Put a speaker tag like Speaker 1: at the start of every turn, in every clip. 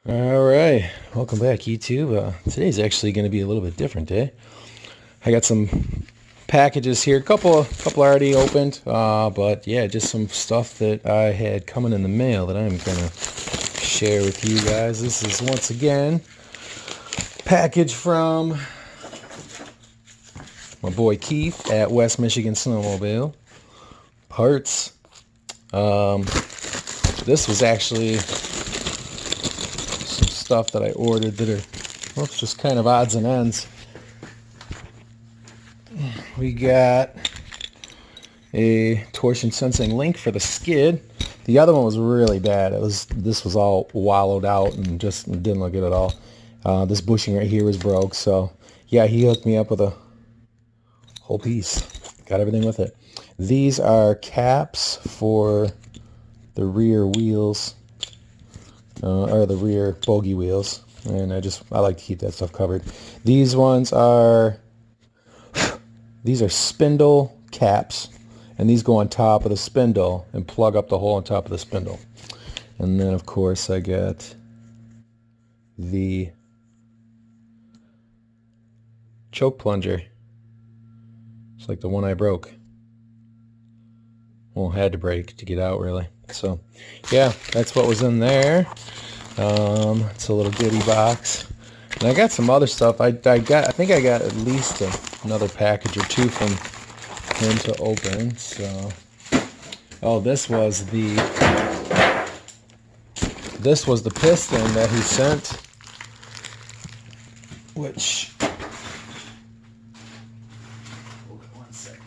Speaker 1: All right, welcome back, YouTube. Today's actually going to be a little bit different day. I got some packages here, a couple already opened, but yeah, just some stuff that I had coming in the mail that I'm going to share with you guys. This is once again package from my boy Keith at West Michigan Snwmobile Parts. This was actually stuff that I ordered that are, well, it's just kind of odds and ends. We got a torsion sensing link for the skid. The other one was really bad. This was all wallowed out and just didn't look good at all. This bushing right here was broke, so yeah, he hooked me up with a whole piece. Got everything with it. These are caps for the rear wheels. Or the rear bogey wheels, and I like to keep that stuff covered. These are spindle caps, and these go on top of the spindle and plug up the hole on top of the spindle. And then of course I got the choke plunger. It's like the one I broke. Well, had to break to get out, really. So yeah, that's what was in there. It's a little goodie box, and I got some other stuff. I think I got at least another package or two from him to open. So, oh, this was the piston that he sent, which, hold it 1 second.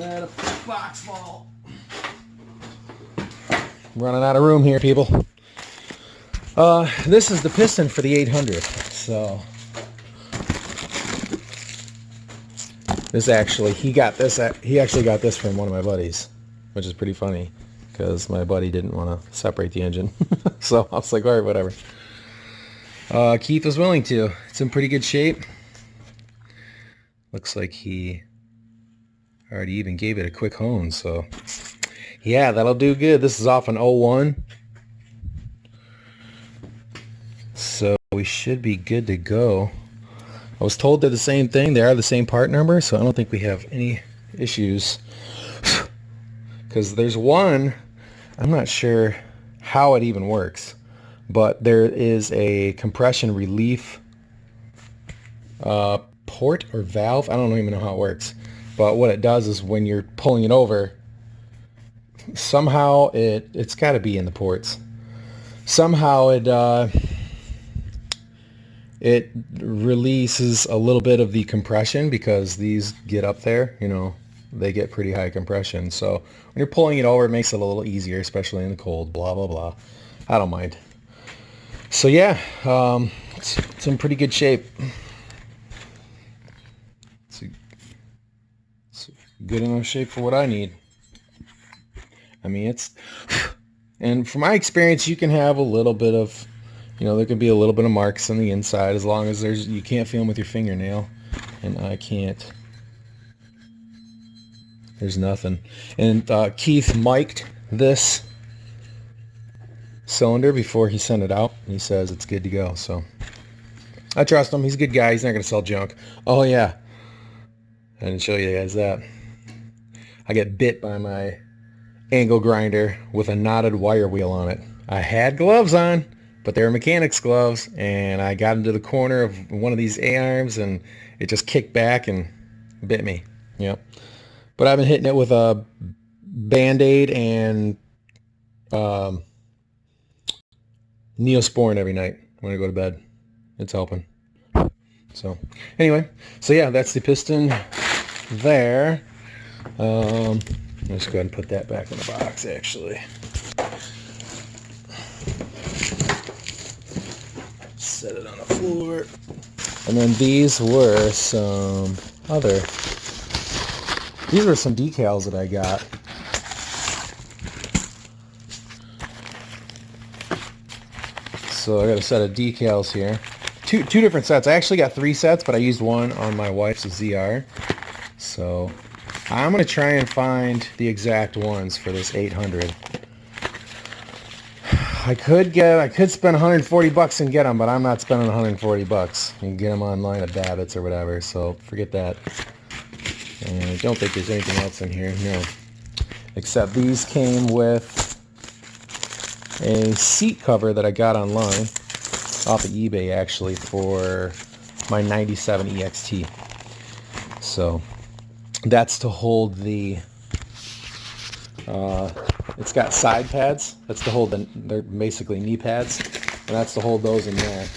Speaker 1: And a box full. Running out of room here, people. This is the piston for the 800. So this actually, he actually got this from one of my buddies, which is pretty funny because my buddy didn't want to separate the engine. So I was like, all right, whatever. Keith was willing to. It's in pretty good shape. Looks like he already even gave it a quick hone, so yeah, that'll do good. This is off an 01. So we should be good to go. I was told they're the same thing. They are the same part number, so I don't think we have any issues. Because there's one, I'm not sure how it even works, but there is a compression relief port or valve. I don't even know how it works. But what it does is when you're pulling it over, somehow it's got to be in the ports. Somehow it releases a little bit of the compression because these get up there, they get pretty high compression. So when you're pulling it over, it makes it a little easier, especially in the cold, blah, blah, blah. I don't mind. So yeah, it's in pretty good shape. It's good enough shape for what I need. I mean, and from my experience, you can have a little bit of, there can be a little bit of marks on the inside as long as you can't feel them with your fingernail, and I can't. There's nothing. And Keith mic'd this cylinder before he sent it out, and he says it's good to go, so I trust him. He's a good guy. He's not going to sell junk. Oh, yeah. I didn't show you guys that. I get bit by my angle grinder with a knotted wire wheel on it. I had gloves on, but they were mechanics gloves, and I got into the corner of one of these A-arms, and it just kicked back and bit me. Yep. But I've been hitting it with a Band-Aid and Neosporin every night when I go to bed. It's helping. So anyway, so yeah, that's the piston there. Let's go ahead and put that back in the box, actually. Set it on the floor. And then these were some decals that I got. So I got a set of decals here. Two different sets. I actually got 3 sets, but I used one on my wife's ZR. So I'm going to try and find the exact ones for this 800. I could spend 140 bucks and get them, but I'm not spending 140 bucks. You can get them online at Babbitt's or whatever, so forget that. And I don't think there's anything else in here, no. Except these came with a seat cover that I got online, off of eBay actually, for my 97 EXT. So that's to hold the, it's got side pads. That's to hold they're basically knee pads. And that's to hold those in there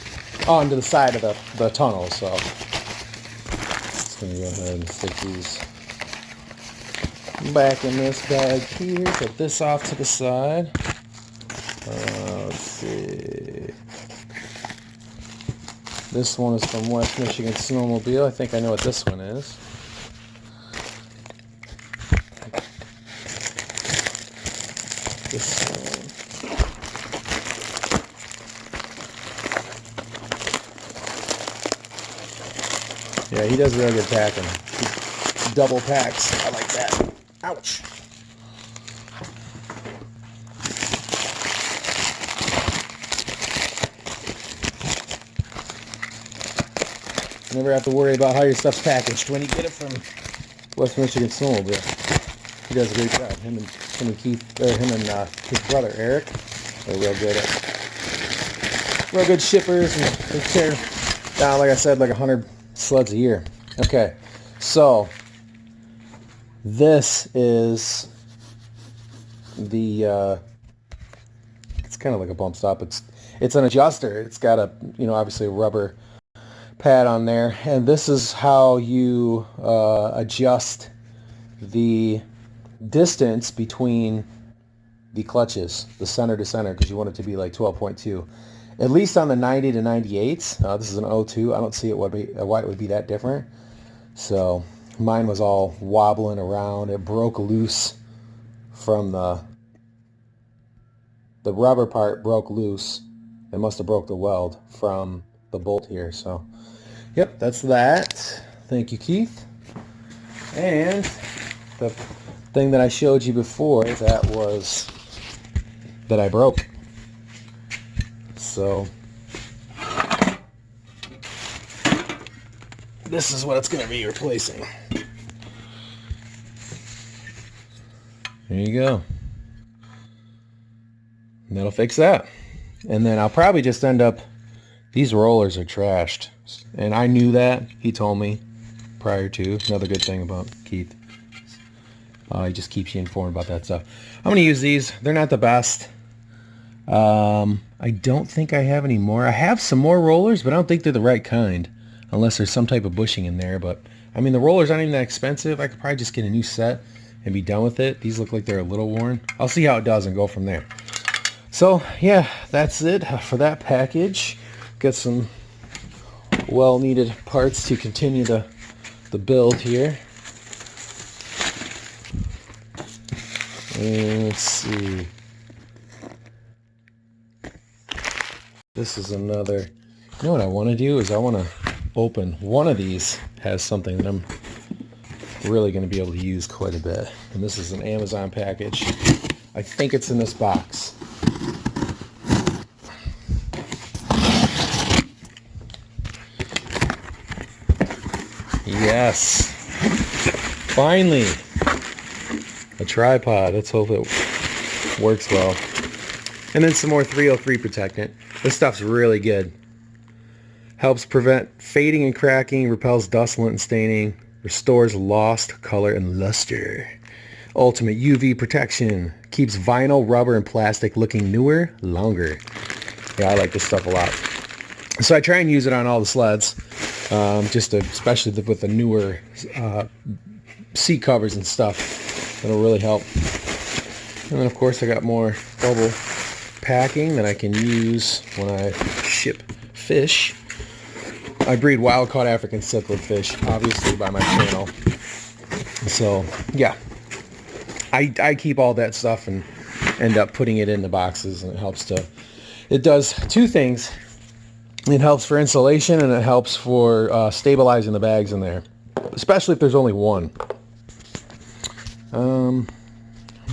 Speaker 1: onto the side of the tunnel. So just going to go ahead and stick these back in this bag here. Put this off to the side. Let's see. This one is from West Michigan Snwmobile. I think I know what this one is. This one. Yeah, he does really good packing. He double packs. I like that. Ouch. Never have to worry about how your stuff's packaged when you get it from West Michigan Snwmobile. He does a great job. Him and Keith, or him and his brother Eric, are real good shippers, and they tear down, like I said, like 100 sleds a year. Okay, so this is the it's kind of like a bump stop. It's an adjuster. It's got a, obviously a rubber pad on there, and this is how you adjust the distance between the clutches, the center to center, because you want it to be like 12.2, at least on the 90 to 98s. This is an 02. I don't see why it would be that different. So mine was all wobbling around. It broke loose from the rubber part broke loose. It must have broke the weld from the bolt here. So yep, that's that. Thank you, Keith. And the thing that I showed you before, that I broke. So this is what it's going to be replacing. There you go. And that'll fix that. And then I'll probably just end up, these rollers are trashed. And I knew that. He told me prior to. Another good thing about Keith. He just keeps you informed about that stuff. I'm going to use these. They're not the best. I don't think I have any more. I have some more rollers, but I don't think they're the right kind. Unless there's some type of bushing in there. But, I mean, the rollers aren't even that expensive. I could probably just get a new set and be done with it. These look like they're a little worn. I'll see how it does and go from there. So, yeah, that's it for that package. Got some well-needed parts to continue the build here. And let's see. This is another. You know what I want to do is I want to open one of these. Has something that I'm really going to be able to use quite a bit. And this is an Amazon package. I think it's in this box. Yes. Finally. A tripod. Let's hope it works well. And then some more 303 Protectant. This stuff's really good. Helps prevent fading and cracking, repels dust, lint, and staining, restores lost color and luster. Ultimate UV protection. Keeps vinyl, rubber, and plastic looking newer, longer. Yeah, I like this stuff a lot. So I try and use it on all the sleds, especially with the newer seat covers and stuff. It'll really help. And then, of course, I got more bubble packing that I can use when I ship fish. I breed wild-caught African cichlid fish, obviously, by my channel. So, yeah. I keep all that stuff and end up putting it in the boxes, and it does two things. It helps for insulation, and it helps for stabilizing the bags in there, especially if there's only one. I'm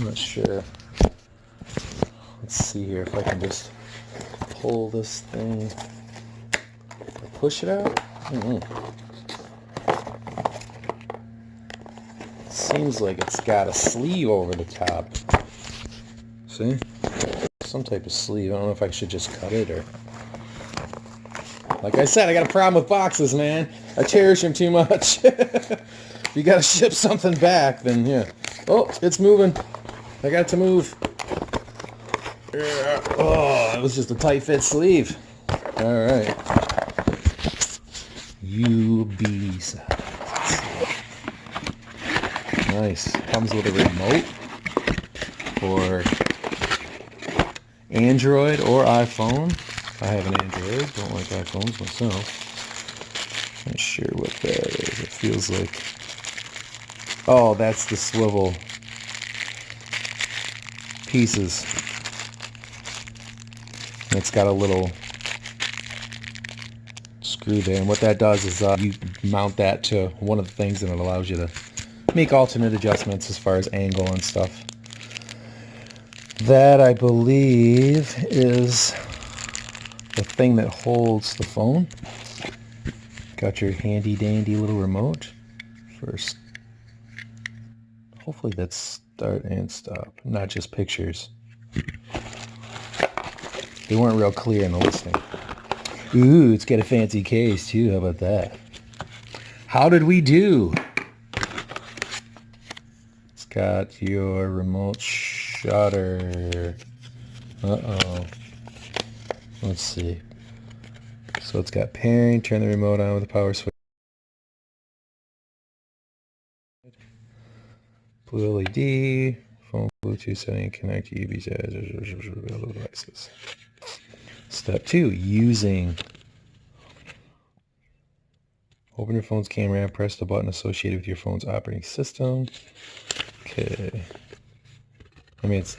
Speaker 1: not sure. Let's Let's see here if I can just pull this thing. Push it out? Seems like it's got a sleeve over the top. See? Some type of sleeve. I don't know if I should just cut it or... Like I said, I got a problem with boxes, man. I cherish them too much. If you gotta ship something back, then yeah. Oh, it's moving. I got it to move. Oh, it was just a tight fit sleeve. All right. UB size. Nice. Comes with a remote for Android or iPhone. I have an Android. Don't like iPhones myself. Not sure what that is. It feels like... Oh, that's the swivel pieces. And it's got a little screw there, and what that does is you mount that to one of the things, and it allows you to make alternate adjustments as far as angle and stuff. That, I believe, is the thing that holds the phone. Got your handy dandy little remote. First, hopefully that's start and stop, not just pictures. They weren't real clear in the listing. Ooh, it's got a fancy case too. How about that? How did we do? It's got your remote shutter. Uh-oh. Let's see. So it's got pairing, turn the remote on with the power switch. Blue LED, phone Bluetooth setting, connect UV devices. Step 2, using. Open your phone's camera and press the button associated with your phone's operating system. Okay. I mean, it's...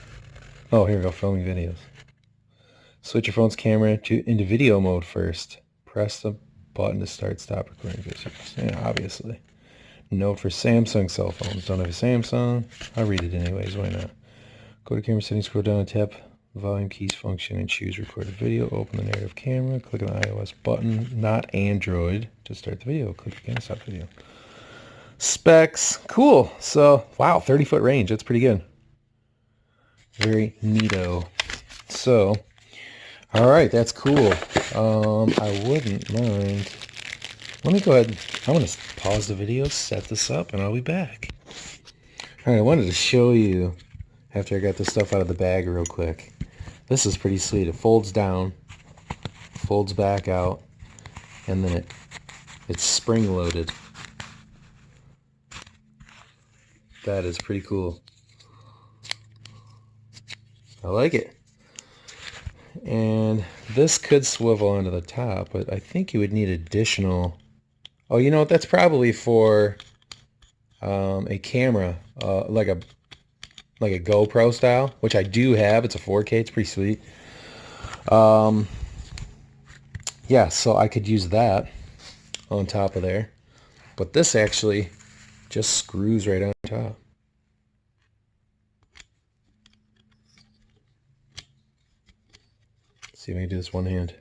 Speaker 1: Oh, here we go, filming videos. Switch your phone's camera into video mode first. Press the button to stop recording videos. Yeah, obviously. Note for Samsung cell phones. Don't have a Samsung? I'll read it anyways, why not? Go to camera settings, scroll down and tap volume keys function and choose record a video. Open the narrative camera, click on the iOS button, not Android, to start the video. Click again to stop the video. Specs, cool. So, wow, 30-foot range, that's pretty good. Very neato. So, all right, that's cool. I wouldn't mind. Let me go ahead. I'm going to pause the video, set this up, and I'll be back. All right, I wanted to show you after I got this stuff out of the bag real quick. This is pretty sweet. It folds down, folds back out, and then it's spring loaded. That is pretty cool. I like it. And this could swivel onto the top, but I think you would need additional... Oh, you know what? That's probably for a camera, like a GoPro style, which I do have. It's a 4K. It's pretty sweet. Yeah, so I could use that on top of there. But this actually just screws right on top. See if I can do this one hand.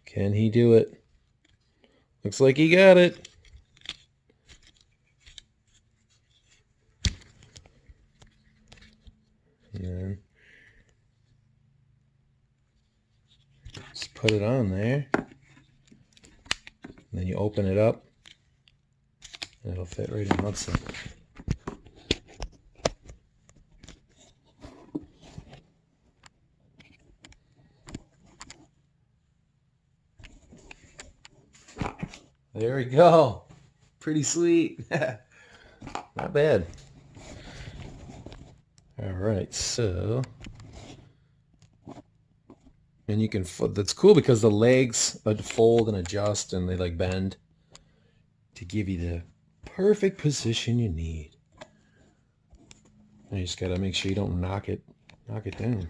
Speaker 1: Can he do it? Looks like he got it. And then just put it on there. And then you open it up. And it'll fit right in Hudson. There we go. Pretty sweet. Not bad. All right, so, and you can, that's cool because the legs fold and adjust and they like bend to give you the perfect position you need. And you just gotta make sure you don't knock it down.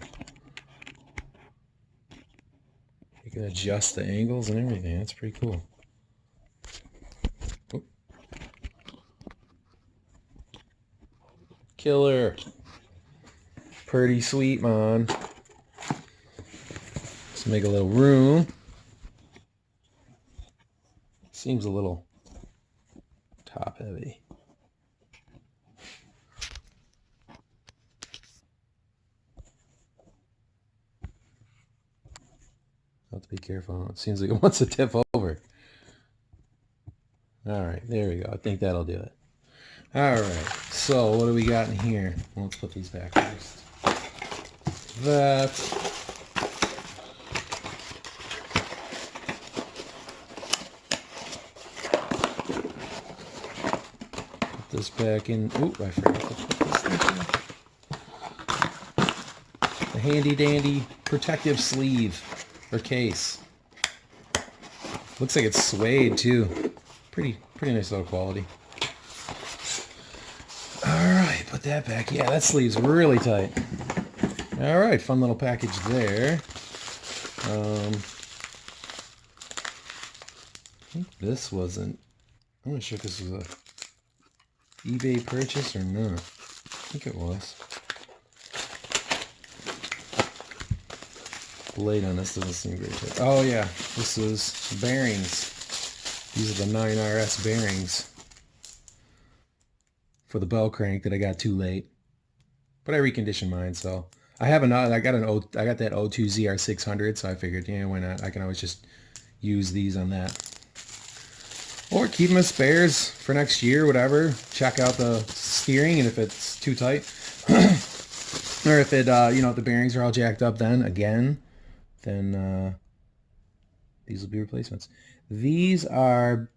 Speaker 1: You can adjust the angles and everything. That's pretty cool. Killer. Pretty sweet, man. Let's make a little room. Seems a little top heavy. Have to be careful. It seems like it wants to tip over. All right, there we go. I think that'll do it. All right, so what do we got in here? Well, let's put these back first. That. Put this back in. Oop, I forgot to put this in here. The handy dandy protective sleeve or case. Looks like it's suede too. Pretty nice little quality. Alright, put that back. Yeah, that sleeve's really tight. Alright, fun little package there. I think this wasn't... I'm not sure if this was a eBay purchase or not. I think it was. Blade on this doesn't seem very tight. Oh yeah, this is bearings. These are the 9RS bearings for the bell crank that I got too late, but I reconditioned mine. So I have another. I got that O2 ZR600, so I figured, yeah, why not? I can always just use these on that, or keep them as spares for next year, whatever. Check out the steering, and if it's too tight, or if it, you know, if the bearings are all jacked up, then these will be replacements. These are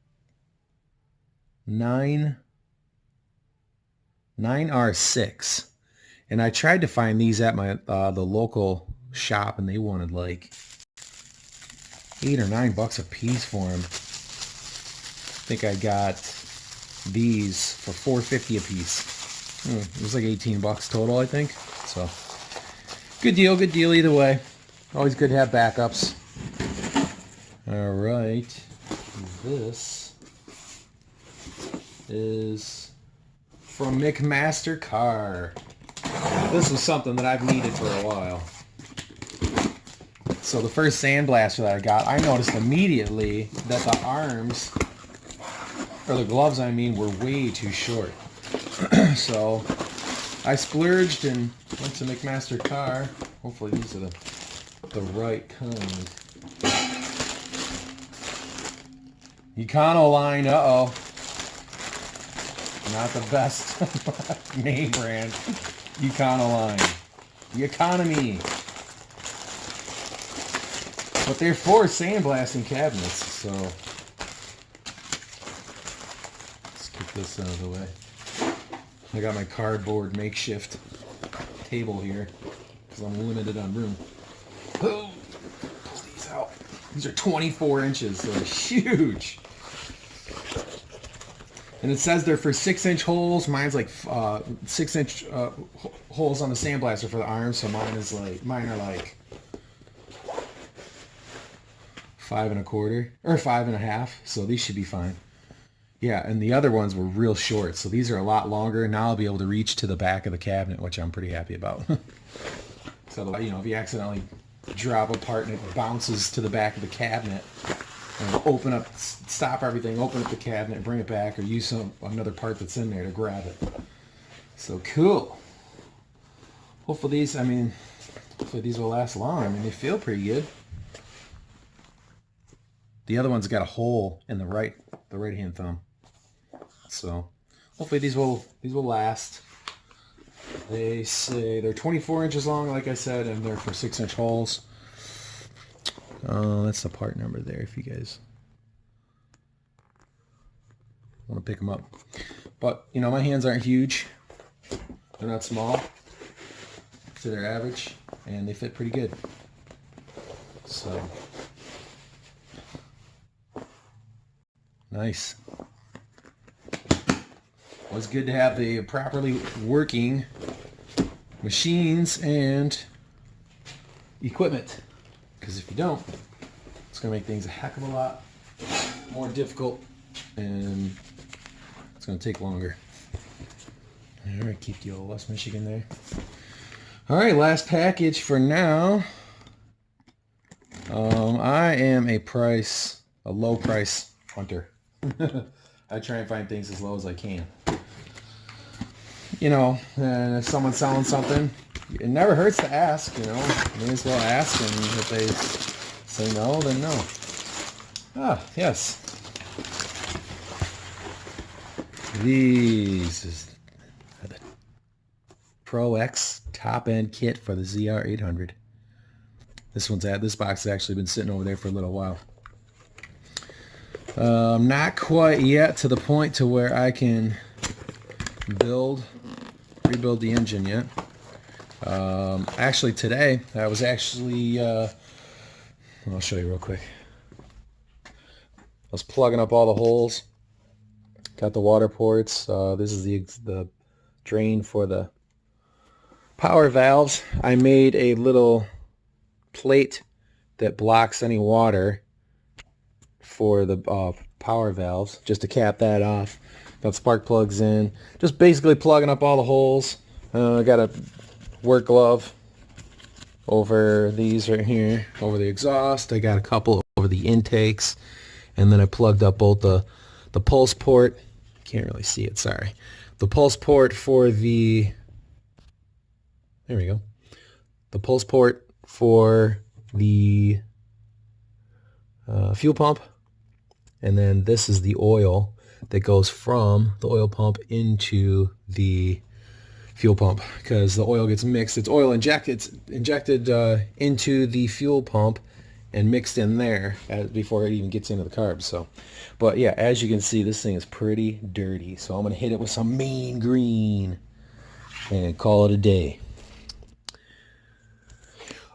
Speaker 1: 9R6, and I tried to find these at my the local shop, and they wanted like $8 or $9 a piece for them. I think I got these for $4.50 a piece. It was like $18 total, I think. So good deal either way. Always good to have backups. All right, this is from McMaster Car. This was something that I've needed for a while. So the first sandblaster that I got, I noticed immediately that the arms, or the gloves I mean, were way too short. So I splurged and went to McMaster Car. Hopefully these are the right kind. Econoline, uh-oh. Not the best name brand. Econoline. The economy. But they're for sandblasting cabinets, so let's get this out of the way. I got my cardboard makeshift table here because I'm limited on room. Oh, pull these out. These are 24 inches, so they're huge. And it says they're for 6-inch holes. Mine's like 6-inch holes on the sandblaster for the arms. So mine are like 5 1/4 or 5 1/2. So these should be fine. Yeah, and the other ones were real short. So these are a lot longer. Now I'll be able to reach to the back of the cabinet, which I'm pretty happy about. So, you know, if you accidentally drop a part and it bounces to the back of the cabinet, and open up, stop everything, open up the cabinet, bring it back, or use another part that's in there to grab it. So cool. Hopefully these will last long. I mean, they feel pretty good. The other one's got a hole in the right hand thumb. So hopefully these will last. They say they're 24 inches long, like I said, and they're for 6-inch holes. That's the part number there if you guys want to pick them up. But, you know, my hands aren't huge. They're not small. So they're average, and they fit pretty good. So, nice. Well, it's good to have the properly working machines and equipment. Because if you don't, it's going to make things a heck of a lot more difficult, and it's going to take longer. All right, keep the old West Michigan there. All right, last package for now. I am a low price hunter. I try and find things as low as I can. You know, and if someone's selling something, it never hurts to ask, you know. May as well ask, and if they say no, then no. Ah, yes. These are the Pro X top-end kit for the ZR800. This box has actually been sitting over there for a little while. Not quite yet to the point to where I can rebuild the engine yet. Actually today, I'll show you real quick. I was plugging up all the holes. Got the water ports. This is the drain for the power valves. I made a little plate that blocks any water for the power valves, just to cap that off. Got spark plugs in. Just basically plugging up all the holes. I got a work glove over these right here, over the exhaust. I got a couple over the intakes, and then I plugged up both the pulse port. Can't really see it, sorry. The pulse port for the, there we go. The pulse port for the fuel pump, and then this is the oil that goes from the oil pump into the fuel pump, because the oil gets mixed. It's injected into the fuel pump and mixed in there before it even gets into the carbs. So, but yeah, as you can see, this thing is pretty dirty. So I'm gonna hit it with some mean green and call it a day.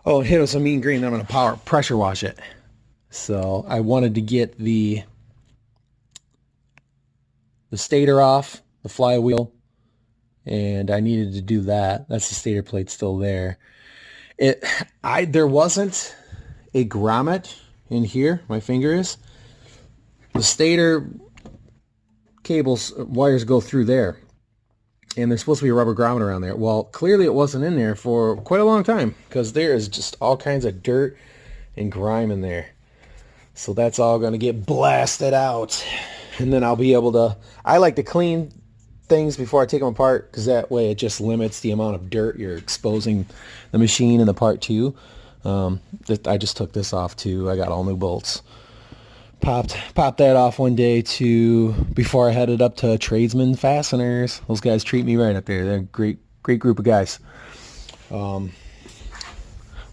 Speaker 1: Oh, hit it with some mean green. Then I'm gonna pressure wash it. So I wanted to get the stator off, the flywheel, and I needed to do that. That's the stator plate still there. There wasn't a grommet in here. My finger is. The stator wires go through there, and there's supposed to be a rubber grommet around there. Well, clearly it wasn't in there for quite a long time, because there is just all kinds of dirt and grime in there. So that's all going to get blasted out, and then I'll be able to, I like to clean things before I take them apart, because that way it just limits the amount of dirt you're exposing the machine and the part to. I just took this off too. I got all new bolts. Popped that off one day before I headed up to Tradesman Fasteners. Those guys treat me right up there. They're a great group of guys. But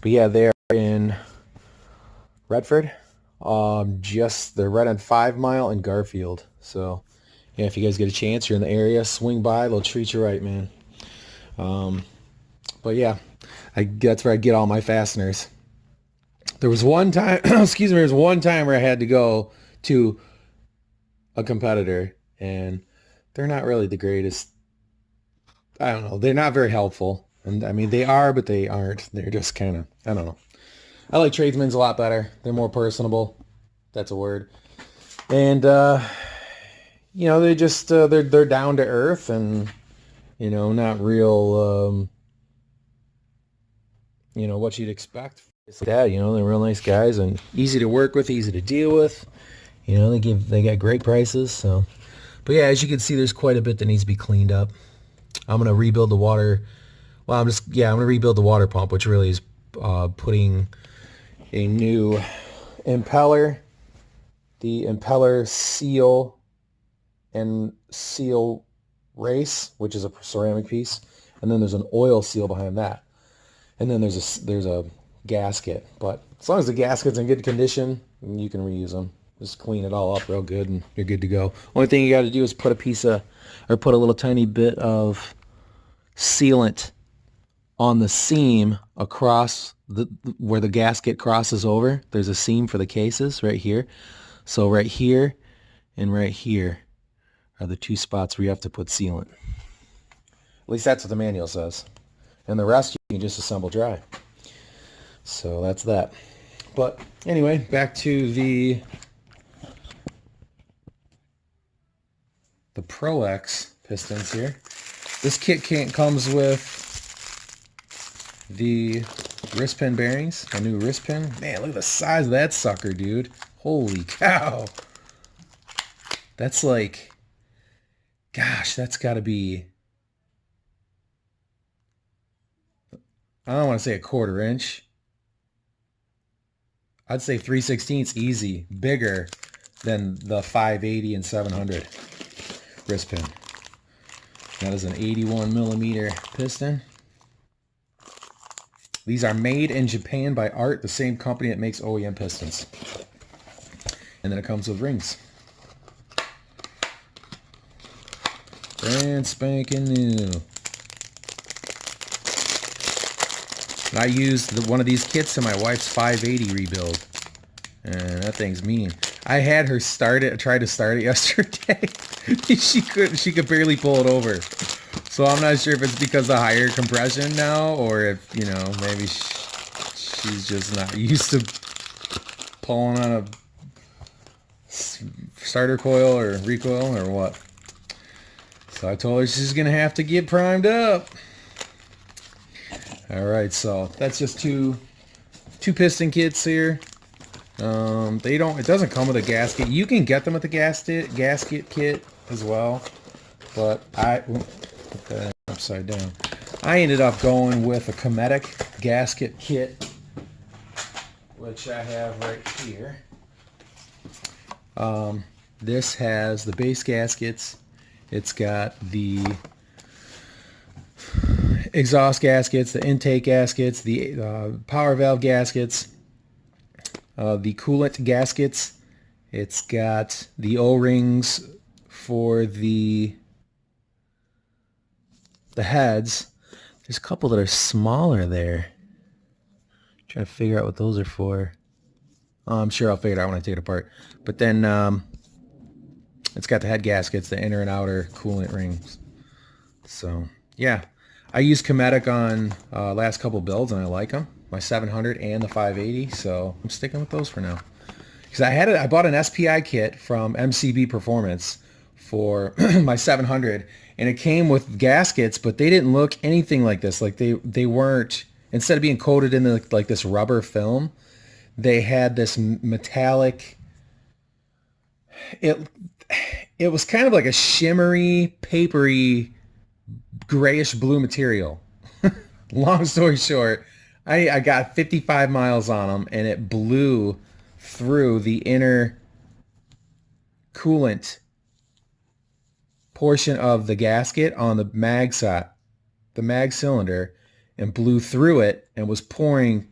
Speaker 1: yeah, they're in Redford. They're right on 5 Mile and Garfield. So yeah, if you guys get a chance, you're in the area, swing by. They'll treat you right, man. But yeah, that's where I get all my fasteners. There was one time, excuse me, there was one time where I had to go to a competitor, and they're not really the greatest. I don't know. They're not very helpful. And I mean, they are, but they aren't. They're just kind of, I don't know. I like Tradesman's a lot better. They're more personable. That's a word. And, you know, they just, they're down to earth, and, you know, not real, you know, what you'd expect. That, you know, they're real nice guys and easy to work with, easy to deal with. You know, they got great prices. So, but yeah, as you can see, there's quite a bit that needs to be cleaned up. I'm gonna rebuild the water. Well, I'm gonna rebuild the water pump, which really is putting a new impeller, the impeller seal and seal race, which is a ceramic piece, and then there's an oil seal behind that, and then there's a gasket. But as long as the gasket's in good condition, you can reuse them. Just clean it all up real good and you're good to go. Only thing you got to do is put a little tiny bit of sealant on the seam across where the gasket crosses over. There's a seam for the cases right here. So right here and right here are the two spots where you have to put sealant. At least that's what the manual says. And the rest you can just assemble dry. So that's that. But anyway, back to the Pro X pistons here. This kit comes with the wrist pin bearings, a new wrist pin. Man, look at the size of that sucker, dude. Holy cow. That's like, gosh, that's got to be, I don't want to say a 1/4 inch. I'd say 3/16 easy, bigger than the 580 and 700 wrist pin. That is an 81 millimeter piston. These are made in Japan by Art, the same company that makes OEM pistons. And then it comes with rings. Brand spanking new. And I used one of these kits in my wife's 580 rebuild. And that thing's mean. I had her start it, tried to start it yesterday. She could barely pull it over. So I'm not sure if it's because of higher compression now, or if, you know, maybe she's just not used to pulling on a starter coil or recoil or what. So I told her she's gonna have to get primed up. All right, so that's just two piston kits here. It doesn't come with a gasket. You can get them with the gasket kit as well, but put that upside down. I ended up going with a Kinetic Gasket Kit, which I have right here. This has the base gaskets. It's got the exhaust gaskets, the intake gaskets, the power valve gaskets, the coolant gaskets. It's got the O-rings for the heads. There's a couple that are smaller there. Trying to figure out what those are for. I'm sure I'll figure it out when I take it apart. But then it's got the head gaskets, the inner and outer coolant rings. So yeah, I used Kinetic on last couple builds and I like them. My 700 and the 580. So I'm sticking with those for now. Because I bought an SPI kit from MCB Performance for my 700, and it came with gaskets, but they didn't look anything like this. Like they weren't, instead of being coated in like this rubber film, they had this metallic, it was kind of like a shimmery, papery, grayish blue material. Long story short, I got 55 miles on them, and it blew through the inner coolant portion of the gasket on the mag cylinder, and blew through it and was pouring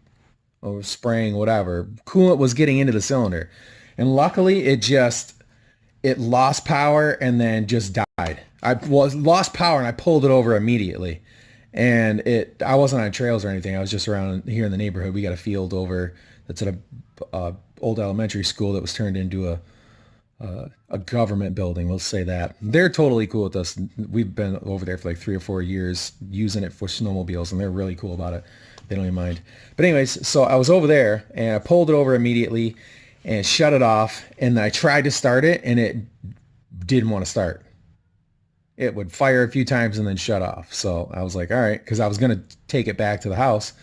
Speaker 1: or spraying whatever. Coolant was getting into the cylinder. And luckily it lost power and then just died. I lost power and I pulled it over immediately. And I wasn't on trails or anything. I was just around here in the neighborhood. We got a field over that's at a old elementary school that was turned into a government building. Let's say that. They're totally cool with us. We've been over there for like 3 or 4 years using it for snowmobiles, and they're really cool about it. They don't even mind. But anyways, so I was over there and I pulled it over immediately and shut it off. And then I tried to start it and it didn't want to start. It would fire a few times and then shut off. So I was like, all right, because I was going to take it back to the house.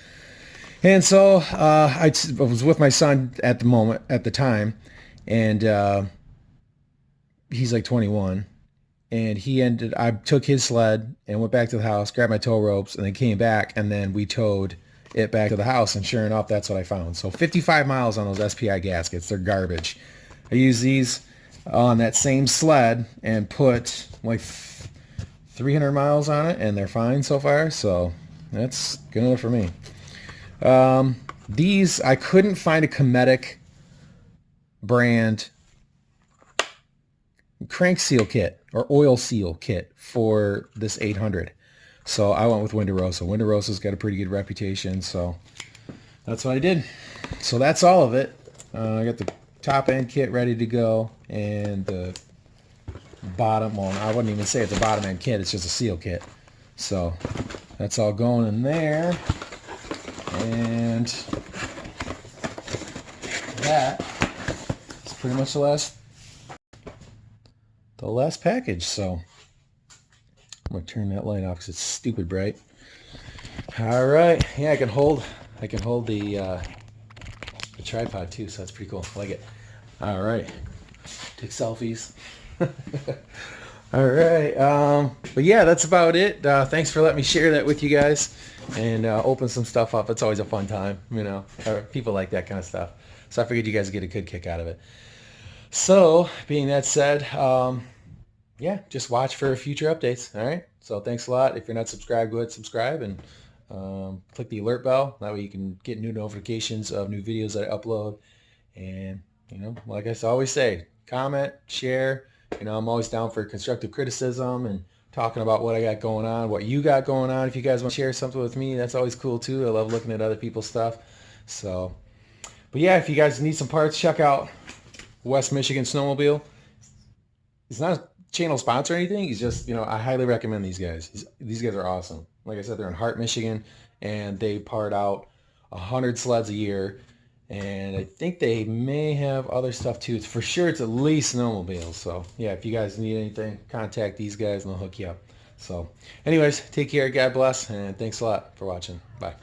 Speaker 1: And so I was with my son at the time, and he's like 21. And I took his sled and went back to the house, grabbed my tow ropes, and then came back, and then we towed it back to the house, and sure enough, that's what I found. So 55 miles on those SPI gaskets. They're garbage. I use these on that same sled and put like 300 miles on it, and they're fine so far. So that's good enough for me. These, I couldn't find a Kinetic brand crank seal kit or oil seal kit for this 800. So I went with Windorosa. Windorosa's got a pretty good reputation, so that's what I did. So that's all of it. I got the top end kit ready to go, and the bottom, well, I wouldn't even say it's a bottom end kit, it's just a seal kit. So that's all going in there. And that is pretty much the last package. So I'm gonna turn that light off because it's stupid bright. All right. Yeah, I can hold the tripod too, so that's pretty cool. I like it. All right. Take selfies. All right. But yeah, that's about it. Thanks for letting me share that with you guys and open some stuff up. It's always a fun time, you know. People like that kind of stuff. So I figured you guys would get a good kick out of it. So, being that said, yeah, just watch for future updates. All right. So thanks a lot. If you're not subscribed, go ahead and subscribe and click the alert bell. That way you can get new notifications of new videos that I upload. And, you know, like I always say, comment, share. You know, I'm always down for constructive criticism and talking about what I got going on, what you got going on. If you guys want to share something with me, that's always cool too. I love looking at other people's stuff. So, but yeah, if you guys need some parts, check out West Michigan Snwmobile. He's not a channel sponsor or anything. He's just, you know, I highly recommend these guys. These guys are awesome. Like I said, they're in Hart, Michigan, and they part out 100 sleds a year. And I think they may have other stuff too. For sure, it's at least snowmobiles. So yeah, if you guys need anything, contact these guys and they'll hook you up. So anyways, take care. God bless. And thanks a lot for watching. Bye.